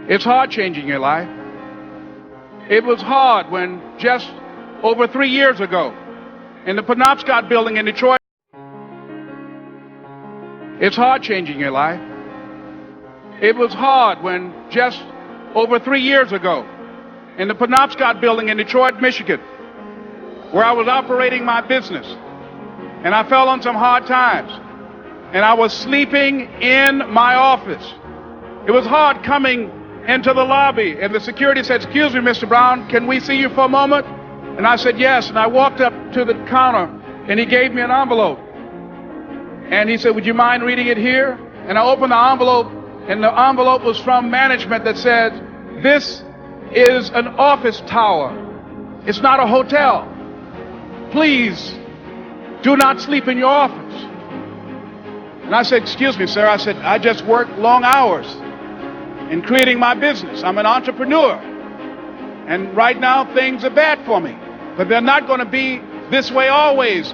It's hard changing your life. It was hard when just over 3 years ago in the Penobscot building in Detroit. It's hard changing your life. It was hard when just over 3 years ago in the Penobscot building in Detroit, Michigan, where I was operating my business, and I fell on some hard times, and I was sleeping in my office. It was hard coming into the lobby, and the security said, "Excuse me, Mr. Brown, can we see you for a moment?" And I said, "Yes." And I walked up to the counter, and he gave me an envelope. And he said, "Would you mind reading it here?" And I opened the envelope, and the envelope was from management that said, "This is an office tower. It's not a hotel. Please do not sleep in your office." And I said, "Excuse me, sir." I said, "I just work long hours in creating my business. I'm an entrepreneur. And right now things are bad for me, but they're not going to be this way always.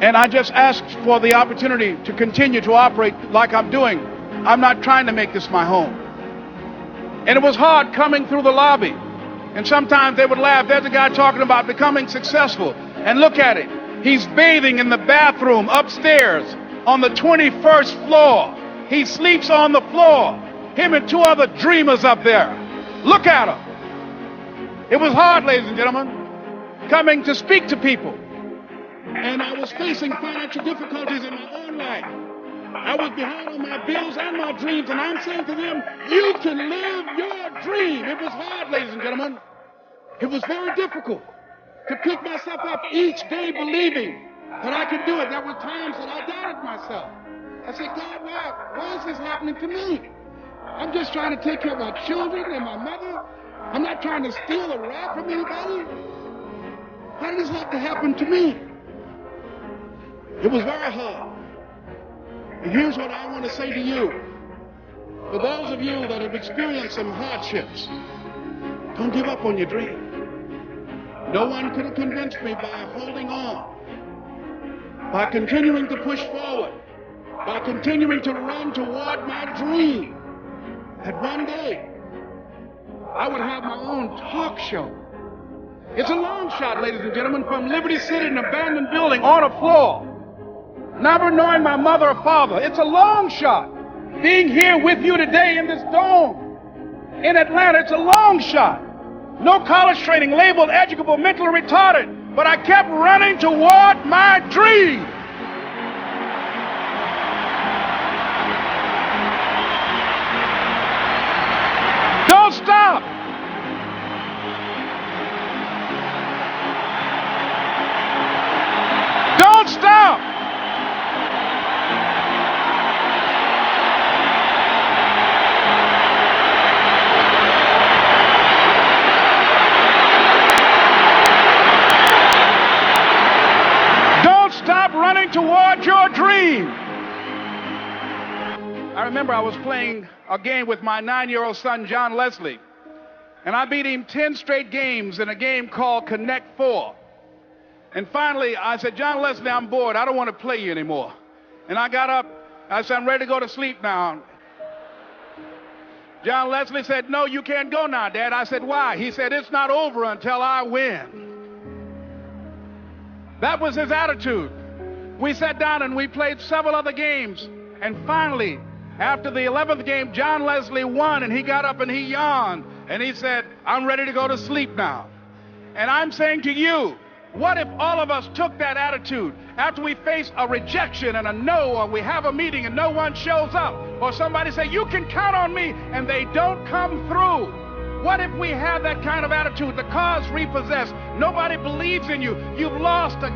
And I just asked for the opportunity to continue to operate like I'm doing. I'm not trying to make this my home." And it was hard coming through the lobby. And sometimes they would laugh. There's a guy talking about becoming successful. And look at it. He's bathing in the bathroom upstairs on the 21st floor. He sleeps on the floor. Him and two other dreamers up there. Look at him. It was hard, ladies and gentlemen, coming to speak to people. And I was facing financial difficulties in my own life. I was behind on my bills and my dreams, and I'm saying to them, you can live your dream. It was hard, ladies and gentlemen. It was very difficult to pick myself up each day believing that I could do it. There were times that I doubted myself. I said, "God, why is this happening to me? I'm just trying to take care of my children and my mother. I'm not trying to steal or rob from anybody. Why did this have to happen to me?" It was very hard. And here's what I want to say to you. For those of you that have experienced some hardships, don't give up on your dream. No one could have convinced me by holding on, by continuing to push forward, by continuing to run toward my dream, that one day I would have my own talk show. It's a long shot, ladies and gentlemen, from Liberty City, an abandoned building on a floor, never knowing my mother or father. It's a long shot. Being here with you today in this dome in Atlanta, it's a long shot. No college training, labeled educable, mentally retarded, but I kept running toward my dream. Don't stop. Don't stop. Stop running toward your dream. I remember I was playing a game with my 9-year-old son, John Leslie, and I beat him 10 straight games in a game called Connect 4. And finally, I said, "John Leslie, I'm bored. I don't want to play you anymore." And I got up. I said, "I'm ready to go to sleep now." John Leslie said, "No, you can't go now, Dad." I said, "Why?" He said, "It's not over until I win." That was his attitude. We sat down and we played several other games. And finally, after the 11th game, John Leslie won, and he got up and he yawned. And he said, "I'm ready to go to sleep now." And I'm saying to you, what if all of us took that attitude after we face a rejection and a no, or we have a meeting and no one shows up, or somebody say, "You can count on me," and they don't come through? What if we have that kind of attitude? The car's repossessed. Nobody believes in you. You've lost a